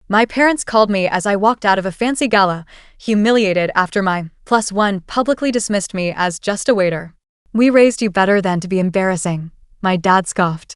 My parents called me as I walked out of a fancy gala, humiliated after my +1 publicly dismissed me as just a waiter. "We raised you better than to be embarrassing," my dad scoffed.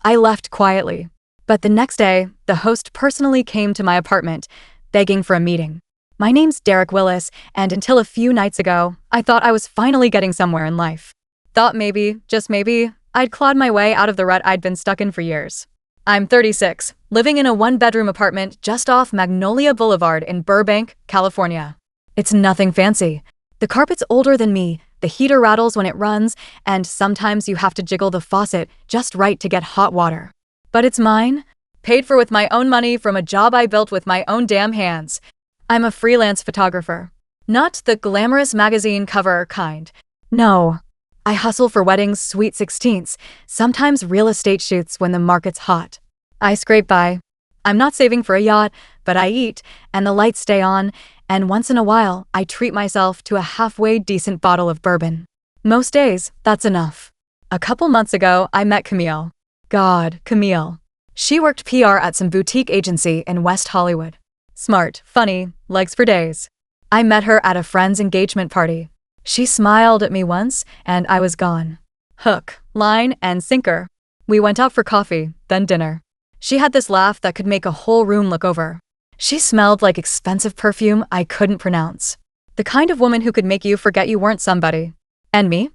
I left quietly. But the next day, the host personally came to my apartment, begging for a meeting. My name's Derek Willis, and until a few nights ago, I thought I was finally getting somewhere in life. Thought maybe, just maybe, I'd clawed my way out of the rut I'd been stuck in for years. I'm 36, living in a one-bedroom apartment just off Magnolia Boulevard in Burbank, California. It's nothing fancy. The carpet's older than me, the heater rattles when it runs, and sometimes you have to jiggle the faucet just right to get hot water. But it's mine, paid for with my own money from a job I built with my own damn hands. I'm a freelance photographer. Not the glamorous magazine cover kind. No. I hustle for weddings, sweet 16ths, sometimes real estate shoots when the market's hot. I scrape by. I'm not saving for a yacht, but I eat, and the lights stay on, and once in a while, I treat myself to a halfway decent bottle of bourbon. Most days, that's enough. A couple months ago, I met Camille. God, Camille. She worked PR at some boutique agency in West Hollywood. Smart, funny, legs for days. I met her at a friend's engagement party. She smiled at me once, and I was gone. Hook, line, and sinker. We went out for coffee, then dinner. She had this laugh that could make a whole room look over. She smelled like expensive perfume I couldn't pronounce. The kind of woman who could make you forget you weren't somebody. And me?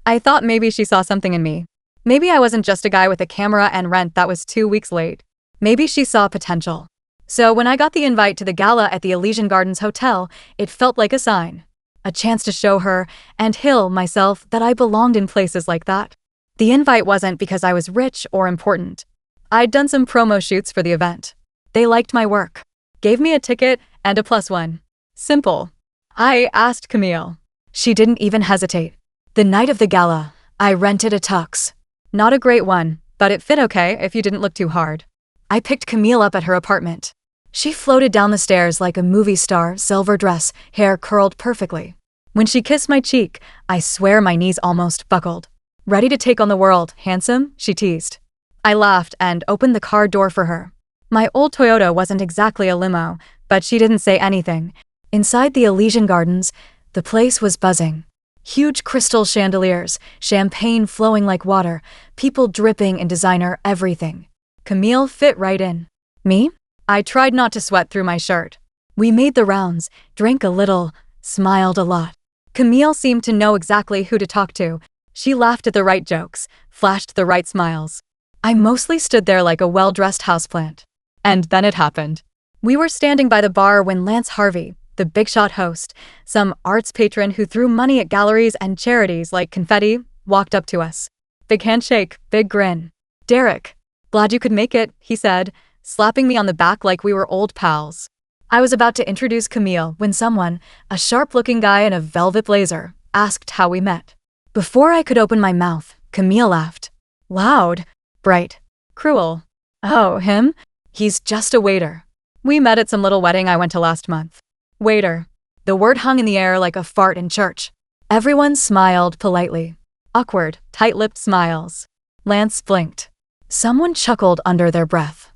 I thought maybe she saw something in me. Maybe I wasn't just a guy with a camera and rent that was 2 weeks late. Maybe she saw potential. So when I got the invite to the gala at the Elysian Gardens Hotel, it felt like a sign. A chance to show her, and Hill, myself, that I belonged in places like that. The invite wasn't because I was rich or important. I'd done some promo shoots for the event. They liked my work. Gave me a ticket and a +1. Simple. I asked Camille. She didn't even hesitate. The night of the gala, I rented a tux. Not a great one, but it fit okay if you didn't look too hard. I picked Camille up at her apartment. She floated down the stairs like a movie star, silver dress, hair curled perfectly. When she kissed my cheek, I swear my knees almost buckled. "Ready to take on the world, handsome?" she teased. I laughed and opened the car door for her. My old Toyota wasn't exactly a limo, but she didn't say anything. Inside the Elysian Gardens, the place was buzzing. Huge crystal chandeliers, champagne flowing like water, people dripping in designer everything. Camille fit right in. Me? I tried not to sweat through my shirt. We made the rounds, drank a little, smiled a lot. Camille seemed to know exactly who to talk to. She laughed at the right jokes, flashed the right smiles. I mostly stood there like a well-dressed houseplant. And then it happened. We were standing by the bar when Lance Harvey, the big shot host, some arts patron who threw money at galleries and charities like confetti, walked up to us. Big handshake, big grin. "Derek, glad you could make it," he said, slapping me on the back like we were old pals. I was about to introduce Camille when someone, a sharp-looking guy in a velvet blazer, asked how we met. Before I could open my mouth, Camille laughed. Loud, bright, cruel. "Oh, him? He's just a waiter. We met at some little wedding I went to last month." Waiter. The word hung in the air like a fart in church. Everyone smiled politely. Awkward, tight-lipped smiles. Lance blinked. Someone chuckled under their breath.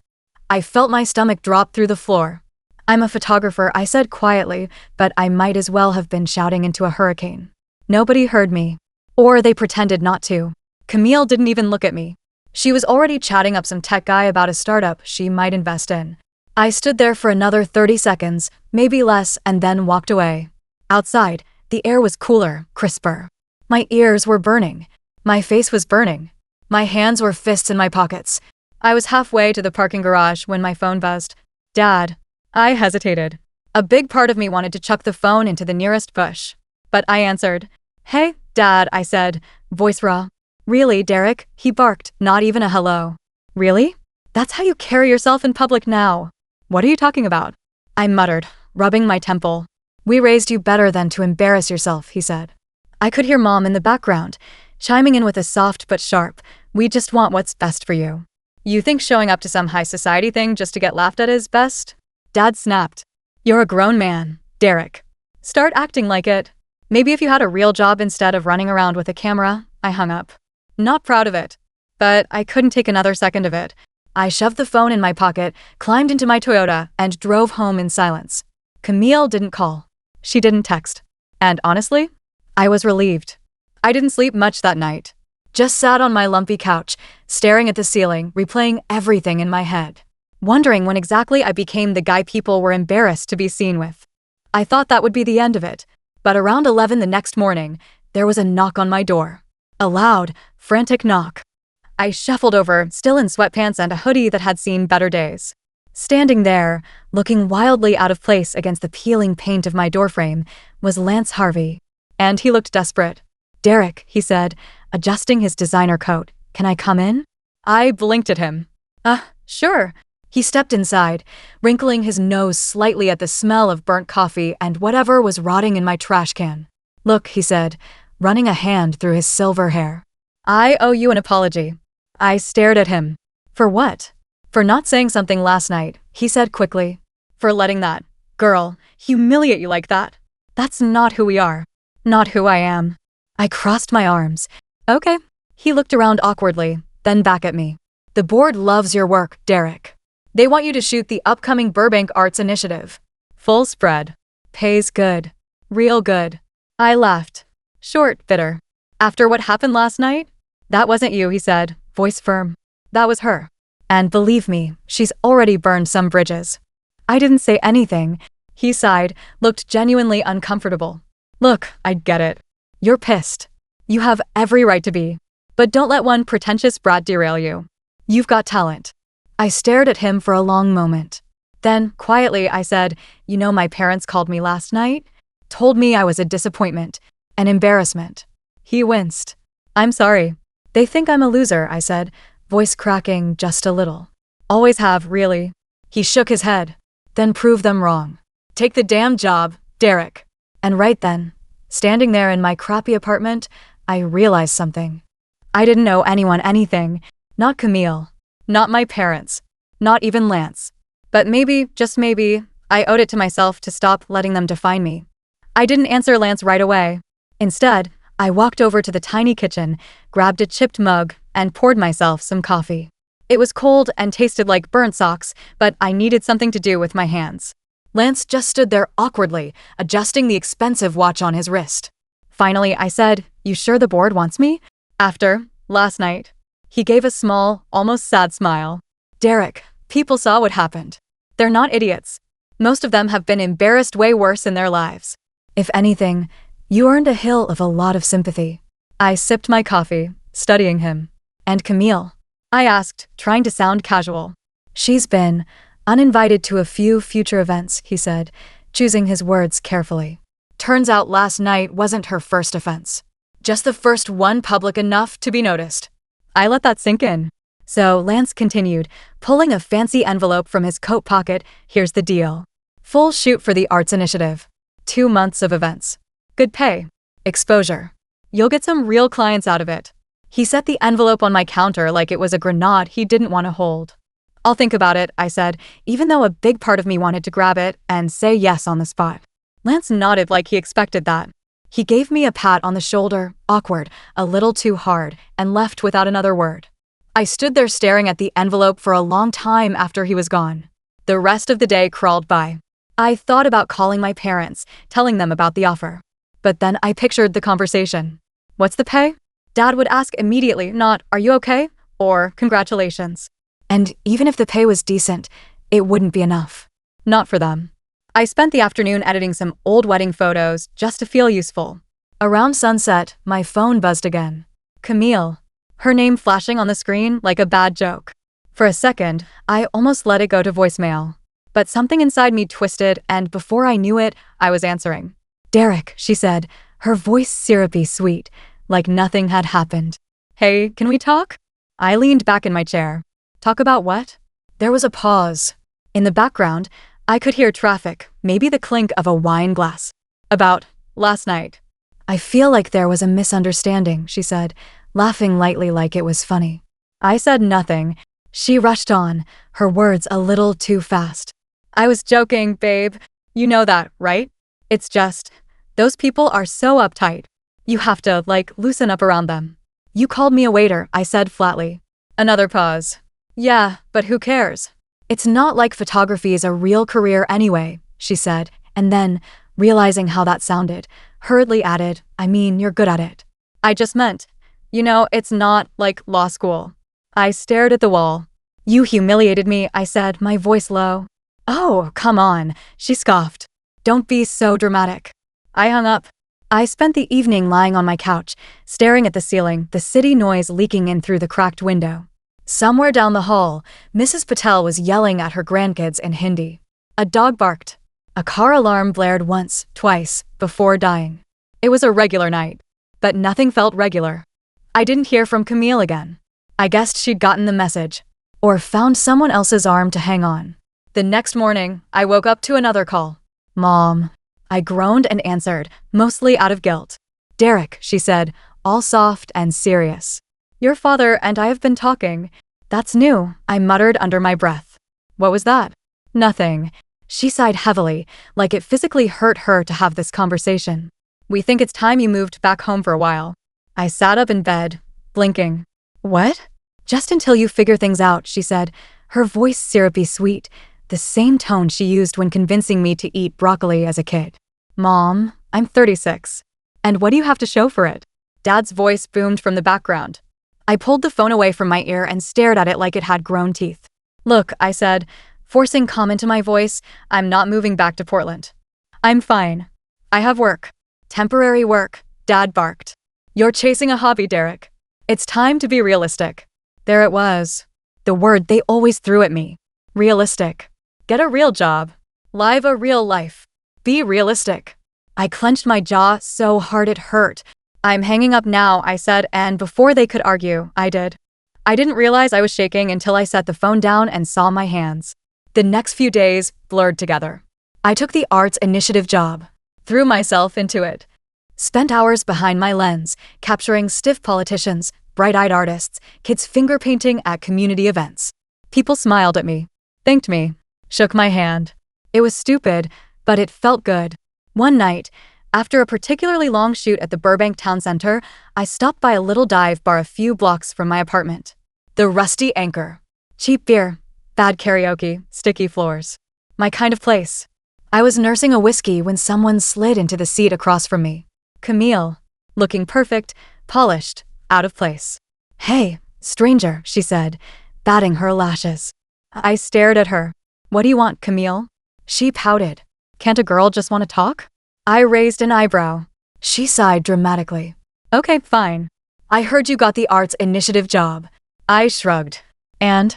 I felt my stomach drop through the floor. "I'm a photographer," I said quietly, but I might as well have been shouting into a hurricane. Nobody heard me. Or they pretended not to. Camille didn't even look at me. She was already chatting up some tech guy about a startup she might invest in. I stood there for another 30 seconds, maybe less, and then walked away. Outside, the air was cooler, crisper. My ears were burning. My face was burning. My hands were fists in my pockets. I was halfway to the parking garage when my phone buzzed. "Dad." I hesitated. A big part of me wanted to chuck the phone into the nearest bush. But I answered. "Hey, Dad," I said, voice raw. "Really, Derek?" he barked, not even a hello. "Really? That's how you carry yourself in public now." "What are you talking about?" I muttered, rubbing my temple. "We raised you better than to embarrass yourself," he said. I could hear Mom in the background, chiming in with a soft but sharp, "We just want what's best for you." "You think showing up to some high society thing just to get laughed at is best?" Dad snapped. "You're a grown man, Derek. Start acting like it. Maybe if you had a real job instead of running around with a camera." I hung up. Not proud of it. But I couldn't take another second of it. I shoved the phone in my pocket, climbed into my Toyota, and drove home in silence. Camille didn't call. She didn't text. And honestly, I was relieved. I didn't sleep much that night. Just sat on my lumpy couch, staring at the ceiling, replaying everything in my head, wondering when exactly I became the guy people were embarrassed to be seen with. I thought that would be the end of it, but around 11 the next morning, there was a knock on my door. A loud, frantic knock. I shuffled over, still in sweatpants and a hoodie that had seen better days. Standing there, looking wildly out of place against the peeling paint of my doorframe, was Lance Harvey. And he looked desperate. "Derek," he said, adjusting his designer coat. "Can I come in?" I blinked at him. Sure." He stepped inside, wrinkling his nose slightly at the smell of burnt coffee and whatever was rotting in my trash can. "Look," he said, running a hand through his silver hair. "I owe you an apology." I stared at him. "For what?" "For not saying something last night," he said quickly. "For letting that girl humiliate you like that. That's not who we are. Not who I am." I crossed my arms. "Okay." He looked around awkwardly, then back at me. "The board loves your work, Derek. They want you to shoot the upcoming Burbank Arts Initiative. Full spread. Pays good. Real good." I laughed. Short, bitter. "After what happened last night?" "That wasn't you," he said, voice firm. "That was her. And believe me, she's already burned some bridges." I didn't say anything. He sighed, looked genuinely uncomfortable. "Look, I get it. You're pissed. You have every right to be. But don't let one pretentious brat derail you. You've got talent." I stared at him for a long moment. Then, quietly, I said, "You know, my parents called me last night. Told me I was a disappointment, an embarrassment." He winced. "I'm sorry. They think I'm a loser," I said, voice cracking just a little. "Always have, really." He shook his head. "Then prove them wrong. Take the damn job, Derek." And right then, standing there in my crappy apartment, I realized something. I didn't owe anyone anything. Not Camille. Not my parents. Not even Lance. But maybe, just maybe, I owed it to myself to stop letting them define me. I didn't answer Lance right away. Instead, I walked over to the tiny kitchen, grabbed a chipped mug, and poured myself some coffee. It was cold and tasted like burnt socks, but I needed something to do with my hands. Lance just stood there awkwardly, adjusting the expensive watch on his wrist. Finally, I said, "You sure the board wants me?" "After last night." He gave a small, almost sad smile. "Derek, people saw what happened. They're not idiots. Most of them have been embarrassed way worse in their lives. If anything, you earned a hill of a lot of sympathy." I sipped my coffee, studying him. "And Camille?" I asked, trying to sound casual. "She's been uninvited to a few future events," he said, choosing his words carefully. "Turns out last night wasn't her first offense. Just the first one public enough to be noticed." I let that sink in. So Lance continued, pulling a fancy envelope from his coat pocket. "Here's the deal. Full shoot for the Arts Initiative. 2 months of events. Good pay. Exposure. You'll get some real clients out of it." He set the envelope on my counter like it was a grenade he didn't want to hold. "I'll think about it," I said, even though a big part of me wanted to grab it and say yes on the spot. Lance nodded like he expected that. He gave me a pat on the shoulder, awkward, a little too hard, and left without another word. I stood there staring at the envelope for a long time after he was gone. The rest of the day crawled by. I thought about calling my parents, telling them about the offer. But then I pictured the conversation. "What's the pay?" Dad would ask immediately, not, "Are you okay?" or "Congratulations." And even if the pay was decent, it wouldn't be enough. Not for them. I spent the afternoon editing some old wedding photos just to feel useful. Around sunset, my phone buzzed again. Camille. Her name flashing on the screen like a bad joke. For a second, I almost let it go to voicemail. But something inside me twisted, and before I knew it, I was answering. "Derek," she said, her voice syrupy sweet, like nothing had happened. "Hey, can we talk?" I leaned back in my chair. "Talk about what?" There was a pause. In the background, I could hear traffic, maybe the clink of a wine glass. "About last night." "I feel like there was a misunderstanding," she said, laughing lightly like it was funny. I said nothing. She rushed on, her words a little too fast. "I was joking, babe. You know that, right? It's just, those people are so uptight. You have to, loosen up around them." "You called me a waiter," I said flatly. Another pause. Yeah, but who cares? It's not like photography is a real career anyway, she said, and then, realizing how that sounded, hurriedly added, I mean, you're good at it. I just meant, it's not like law school. I stared at the wall. You humiliated me, I said, my voice low. Oh, come on, she scoffed. Don't be so dramatic. I hung up. I spent the evening lying on my couch, staring at the ceiling, the city noise leaking in through the cracked window. Somewhere down the hall, Mrs. Patel was yelling at her grandkids in Hindi. A dog barked. A car alarm blared once, twice, before dying. It was a regular night, but nothing felt regular. I didn't hear from Camille again. I guessed she'd gotten the message, or found someone else's arm to hang on. The next morning, I woke up to another call. Mom. I groaned and answered, mostly out of guilt. Derek, she said, all soft and serious. Your father and I have been talking. That's new, I muttered under my breath. What was that? Nothing. She sighed heavily, like it physically hurt her to have this conversation. We think it's time you moved back home for a while. I sat up in bed, blinking. What? Just until you figure things out, she said, her voice syrupy sweet, the same tone she used when convincing me to eat broccoli as a kid. Mom, I'm 36. And what do you have to show for it? Dad's voice boomed from the background. I pulled the phone away from my ear and stared at it like it had grown teeth. Look, I said, forcing calm into my voice, I'm not moving back to Portland. I'm fine. I have work. Temporary work, Dad barked. You're chasing a hobby, Derek. It's time to be realistic. There it was. The word they always threw at me. Realistic. Get a real job. Live a real life. Be realistic. I clenched my jaw so hard it hurt. I'm hanging up now, I said, and before they could argue, I did. I didn't realize I was shaking until I set the phone down and saw my hands. The next few days blurred together. I took the arts initiative job. Threw myself into it. Spent hours behind my lens, capturing stiff politicians, bright-eyed artists, kids finger painting at community events. People smiled at me, thanked me, shook my hand. It was stupid, but it felt good. One night, after a particularly long shoot at the Burbank Town Center, I stopped by a little dive bar a few blocks from my apartment. The Rusty Anchor. Cheap beer, bad karaoke, sticky floors. My kind of place. I was nursing a whiskey when someone slid into the seat across from me. Camille. Looking perfect, polished, out of place. Hey, stranger, she said, batting her lashes. I stared at her. What do you want, Camille? She pouted. Can't a girl just want to talk? I raised an eyebrow. She sighed dramatically. Okay, fine. I heard you got the arts initiative job. I shrugged. And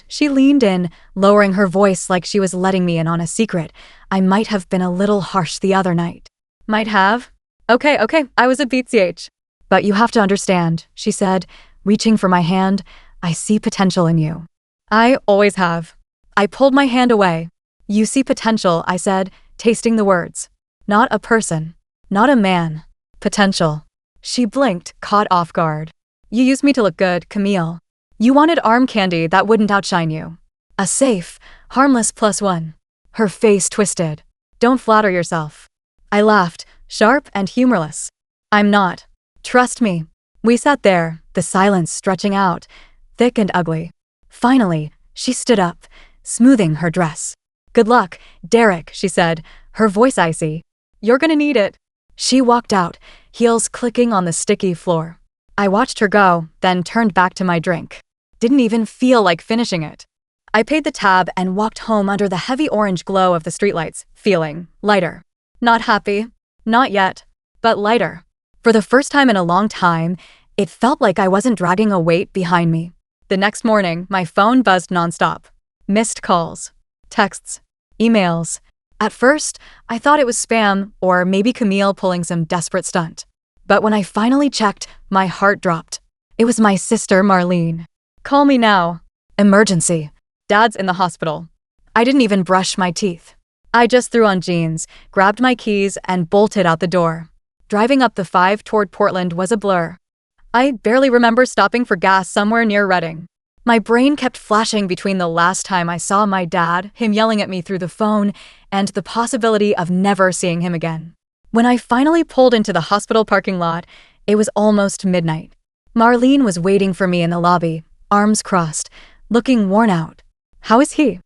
she leaned in, lowering her voice like she was letting me in on a secret. I might have been a little harsh the other night. Might have? Okay, I was a BCH. But you have to understand, she said, reaching for my hand, I see potential in you. I always have. I pulled my hand away. You see potential, I said, tasting the words. Not a person. Not a man. Potential. She blinked, caught off guard. You used me to look good, Camille. You wanted arm candy that wouldn't outshine you. A safe, harmless +1. Her face twisted. Don't flatter yourself. I laughed, sharp and humorless. I'm not. Trust me. We sat there, the silence stretching out, thick and ugly. Finally, she stood up, smoothing her dress. Good luck, Derek, she said, her voice icy. You're gonna need it. She walked out, heels clicking on the sticky floor. I watched her go, then turned back to my drink. Didn't even feel like finishing it. I paid the tab and walked home under the heavy orange glow of the streetlights, feeling lighter. Not happy. Not yet. But lighter. For the first time in a long time, it felt like I wasn't dragging a weight behind me. The next morning, my phone buzzed nonstop. Missed calls. Texts. Emails. At first, I thought it was spam or maybe Camille pulling some desperate stunt. But when I finally checked, my heart dropped. It was my sister, Marlene. Call me now. Emergency. Dad's in the hospital. I didn't even brush my teeth. I just threw on jeans, grabbed my keys, and bolted out the door. Driving up the 5 toward Portland was a blur. I barely remember stopping for gas somewhere near Redding. My brain kept flashing between the last time I saw my dad, him yelling at me through the phone, and the possibility of never seeing him again. When I finally pulled into the hospital parking lot, it was almost midnight. Marlene was waiting for me in the lobby, arms crossed, looking worn out. How is he?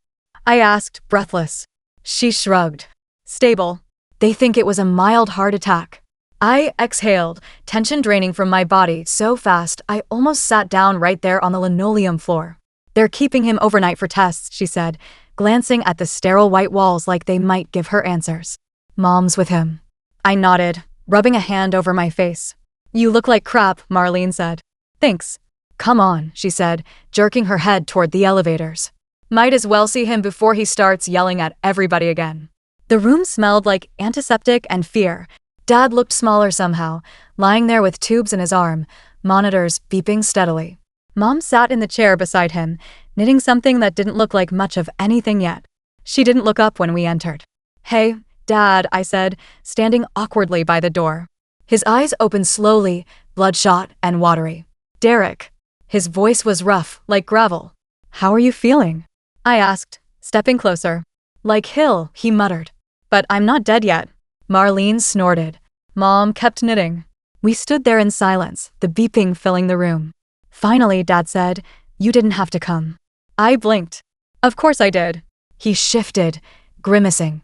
I asked, breathless. She shrugged. Stable. They think it was a mild heart attack. I exhaled, tension draining from my body so fast I almost sat down right there on the linoleum floor. They're keeping him overnight for tests, she said, glancing at the sterile white walls like they might give her answers. Mom's with him. I nodded, rubbing a hand over my face. You look like crap, Marlene said. Thanks. Come on, she said, jerking her head toward the elevators. Might as well see him before he starts yelling at everybody again. The room smelled like antiseptic and fear. Dad looked smaller somehow, lying there with tubes in his arm, monitors beeping steadily. Mom sat in the chair beside him, knitting something that didn't look like much of anything yet. She didn't look up when we entered. Hey, Dad, I said, standing awkwardly by the door. His eyes opened slowly, bloodshot and watery. Derek. His voice was rough, like gravel. How are you feeling? I asked, stepping closer. Like Hill, he muttered. But I'm not dead yet. Marlene snorted. Mom kept knitting. We stood there in silence, the beeping filling the room. Finally, Dad said, you didn't have to come. I blinked. Of course I did. He shifted, grimacing.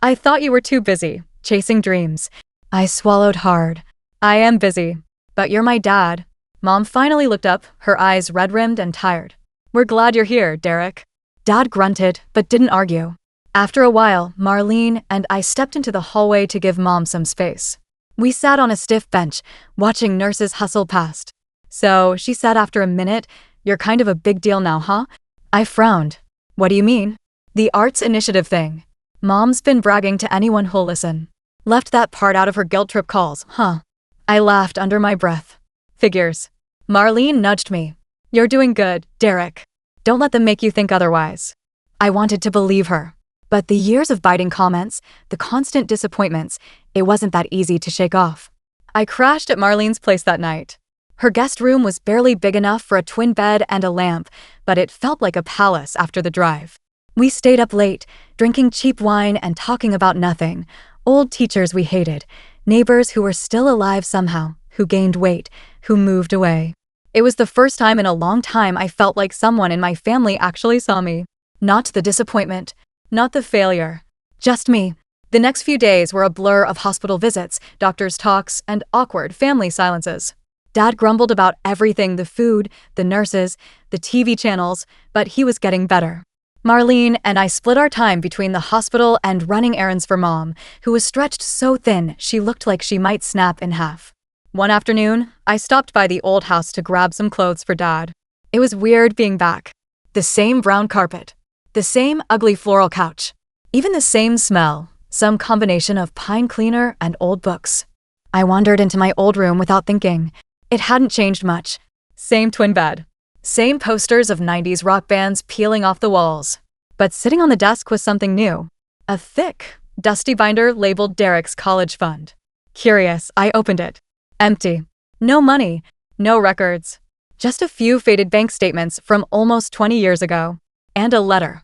I thought you were too busy, chasing dreams. I swallowed hard. I am busy. But you're my dad. Mom finally looked up, her eyes red-rimmed and tired. We're glad you're here, Derek. Dad grunted, but didn't argue. After a while, Marlene and I stepped into the hallway to give Mom some space. We sat on a stiff bench, watching nurses hustle past. So, she said after a minute, you're kind of a big deal now, huh? I frowned. What do you mean? The arts initiative thing. Mom's been bragging to anyone who'll listen. Left that part out of her guilt trip calls, huh? I laughed under my breath. Figures. Marlene nudged me. You're doing good, Derek. Don't let them make you think otherwise. I wanted to believe her. But the years of biting comments, the constant disappointments, it wasn't that easy to shake off. I crashed at Marlene's place that night. Her guest room was barely big enough for a twin bed and a lamp, but it felt like a palace after the drive. We stayed up late, drinking cheap wine and talking about nothing. Old teachers we hated, neighbors who were still alive somehow, who gained weight, who moved away. It was the first time in a long time I felt like someone in my family actually saw me. Not the disappointment, not the failure, just me. The next few days were a blur of hospital visits, doctors' talks, and awkward family silences. Dad grumbled about everything, the food, the nurses, the TV channels, but he was getting better. Marlene and I split our time between the hospital and running errands for Mom, who was stretched so thin she looked like she might snap in half. One afternoon, I stopped by the old house to grab some clothes for Dad. It was weird being back. The same brown carpet. The same ugly floral couch. Even the same smell, some combination of pine cleaner and old books. I wandered into my old room without thinking. It hadn't changed much. Same twin bed. Same posters of 90s rock bands peeling off the walls. But sitting on the desk was something new. A thick, dusty binder labeled Derek's college fund. Curious, I opened it. Empty. No money. No records. Just a few faded bank statements from almost 20 years ago. And a letter.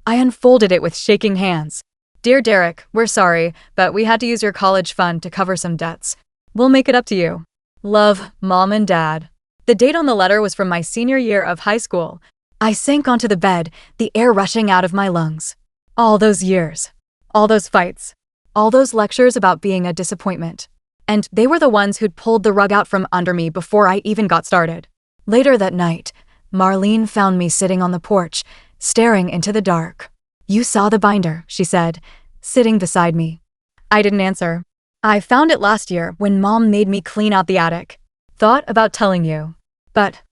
I unfolded it with shaking hands. Dear Derek, we're sorry, but we had to use your college fund to cover some debts. We'll make it up to you. Love, Mom and Dad. The date on the letter was from my senior year of high school. I sank onto the bed, the air rushing out of my lungs. All those years. All those fights. All those lectures about being a disappointment. And they were the ones who'd pulled the rug out from under me before I even got started. Later that night, Marlene found me sitting on the porch, staring into the dark. You saw the binder, she said, sitting beside me. I didn't answer. I found it last year when Mom made me clean out the attic. Thought about telling you. But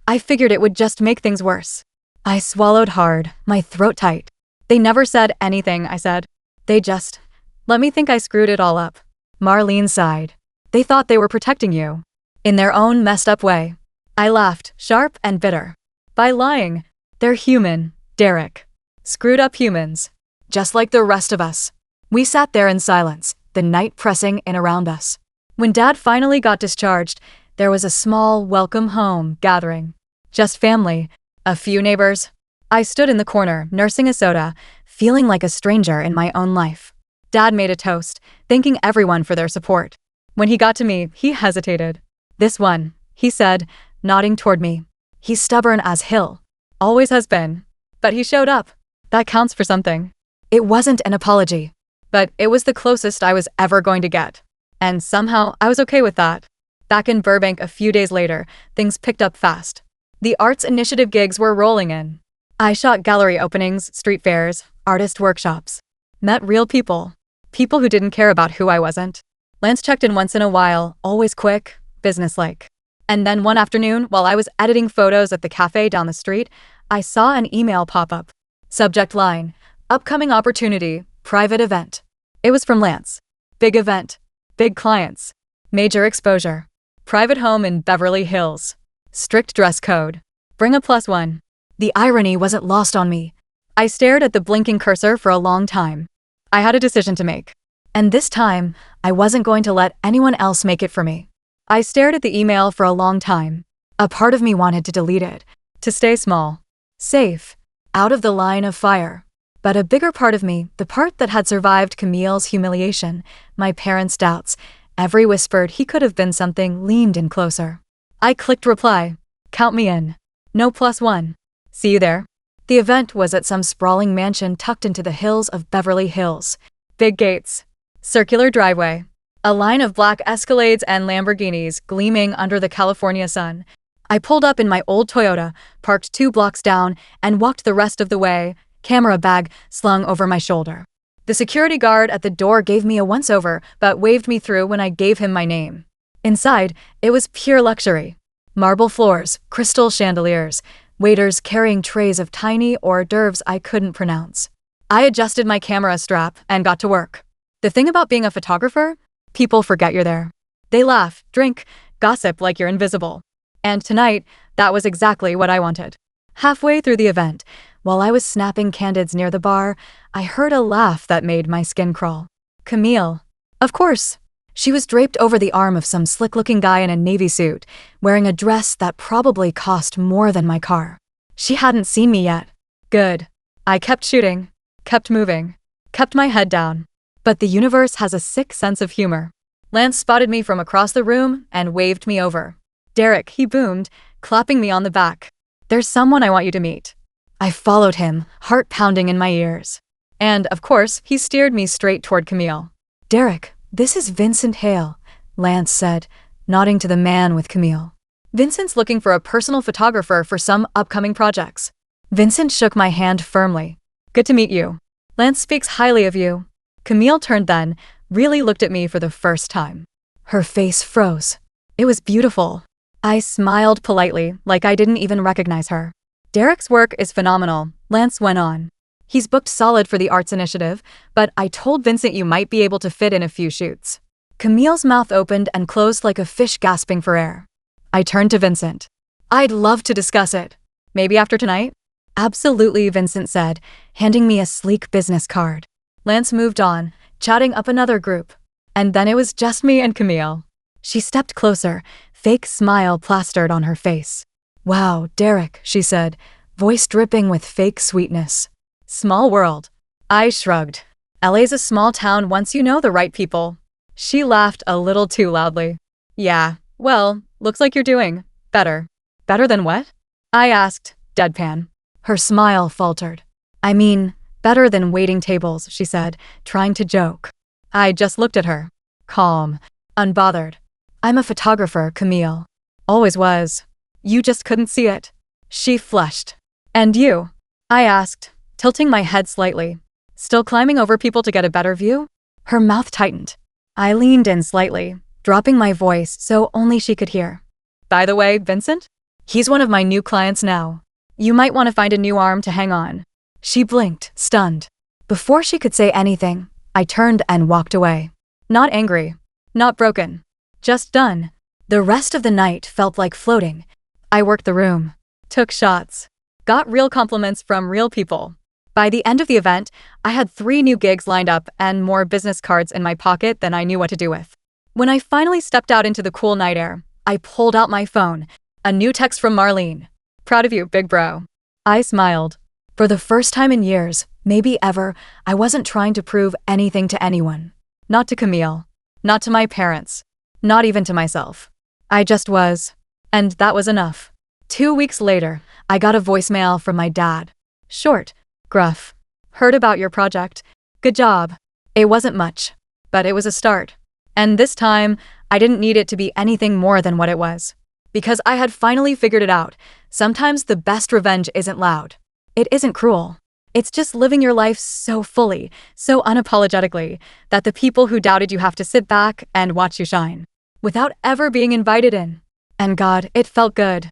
I figured it would just make things worse. I swallowed hard, my throat tight. They never said anything, I said. They just let me think I screwed it all up. Marlene sighed. They thought they were protecting you. In their own messed up way. I laughed, sharp and bitter. By lying. They're human, Derek. Screwed up humans. Just like the rest of us. We sat there in silence, the night pressing in around us. When Dad finally got discharged, there was a small welcome home gathering. Just family, a few neighbors. I stood in the corner, nursing a soda, feeling like a stranger in my own life. Dad made a toast, thanking everyone for their support. When he got to me, he hesitated. This one, he said, nodding toward me. He's stubborn as Hill. Always has been. But he showed up. That counts for something. It wasn't an apology, but it was the closest I was ever going to get. And somehow I was okay with that. Back in Burbank a few days later, things picked up fast. The arts initiative gigs were rolling in. I shot gallery openings, street fairs, artist workshops. Met real people. People who didn't care about who I wasn't. Lance checked in once in a while, always quick, businesslike. And then one afternoon, while I was editing photos at the cafe down the street, I saw an email pop up. Subject line, upcoming opportunity, private event. It was from Lance. Big event. Big clients. Major exposure. Private home in Beverly Hills. Strict dress code. Bring a +1. The irony wasn't lost on me. I stared at the blinking cursor for a long time. I had a decision to make. And this time, I wasn't going to let anyone else make it for me. I stared at the email for a long time. A part of me wanted to delete it, to stay small, safe, out of the line of fire. But a bigger part of me, the part that had survived Camille's humiliation, my parents' doubts, every whispered he could have been something, leaned in closer. I clicked reply. Count me in. No +1. See you there. The event was at some sprawling mansion tucked into the hills of Beverly Hills. Big gates. Circular driveway. A line of black Escalades and Lamborghinis gleaming under the California sun. I pulled up in my old Toyota, parked 2 blocks down, and walked the rest of the way, camera bag slung over my shoulder. The security guard at the door gave me a once-over, but waved me through when I gave him my name. Inside, it was pure luxury. Marble floors, crystal chandeliers, waiters carrying trays of tiny hors d'oeuvres I couldn't pronounce. I adjusted my camera strap and got to work. The thing about being a photographer? People forget you're there. They laugh, drink, gossip like you're invisible. And tonight, that was exactly what I wanted. Halfway through the event, while I was snapping candids near the bar, I heard a laugh that made my skin crawl. Camille. Of course. She was draped over the arm of some slick-looking guy in a navy suit, wearing a dress that probably cost more than my car. She hadn't seen me yet. Good. I kept shooting, kept moving, kept my head down. But the universe has a sick sense of humor. Lance spotted me from across the room and waved me over. Derek, he boomed, clapping me on the back. There's someone I want you to meet. I followed him, heart pounding in my ears. And, of course, he steered me straight toward Camille. Derek, this is Vincent Hale, Lance said, nodding to the man with Camille. Vincent's looking for a personal photographer for some upcoming projects. Vincent shook my hand firmly. Good to meet you. Lance speaks highly of you. Camille turned then, really looked at me for the first time. Her face froze. It was beautiful. I smiled politely, like I didn't even recognize her. Derek's work is phenomenal, Lance went on. He's booked solid for the arts initiative, but I told Vincent you might be able to fit in a few shoots. Camille's mouth opened and closed like a fish gasping for air. I turned to Vincent. I'd love to discuss it. Maybe after tonight? Absolutely, Vincent said, handing me a sleek business card. Lance moved on, chatting up another group. And then it was just me and Camille. She stepped closer, fake smile plastered on her face. Wow, Derek, she said, voice dripping with fake sweetness. Small world. I shrugged. LA's a small town once you know the right people. She laughed a little too loudly. Yeah, well, looks like you're doing better. Better than what? I asked, deadpan. Her smile faltered. I mean, better than waiting tables, she said, trying to joke. I just looked at her. Calm. Unbothered. I'm a photographer, Camille. Always was. You just couldn't see it. She flushed. And you? I asked, tilting my head slightly. Still climbing over people to get a better view? Her mouth tightened. I leaned in slightly, dropping my voice so only she could hear. By the way, Vincent? He's one of my new clients now. You might want to find a new arm to hang on. She blinked, stunned. Before she could say anything, I turned and walked away. Not angry. Not broken. Just done. The rest of the night felt like floating. I worked the room. Took shots. Got real compliments from real people. By the end of the event, I had 3 new gigs lined up and more business cards in my pocket than I knew what to do with. When I finally stepped out into the cool night air, I pulled out my phone. A new text from Marlene. Proud of you, big bro. I smiled. For the first time in years, maybe ever, I wasn't trying to prove anything to anyone. Not to Camille. Not to my parents. Not even to myself. I just was. And that was enough. 2 weeks later, I got a voicemail from my dad. Short, gruff. Heard about your project. Good job. It wasn't much, but it was a start. And this time, I didn't need it to be anything more than what it was. Because I had finally figured it out. Sometimes the best revenge isn't loud. It isn't cruel. It's just living your life so fully, so unapologetically, that the people who doubted you have to sit back and watch you shine. Without ever being invited in. And God, it felt good.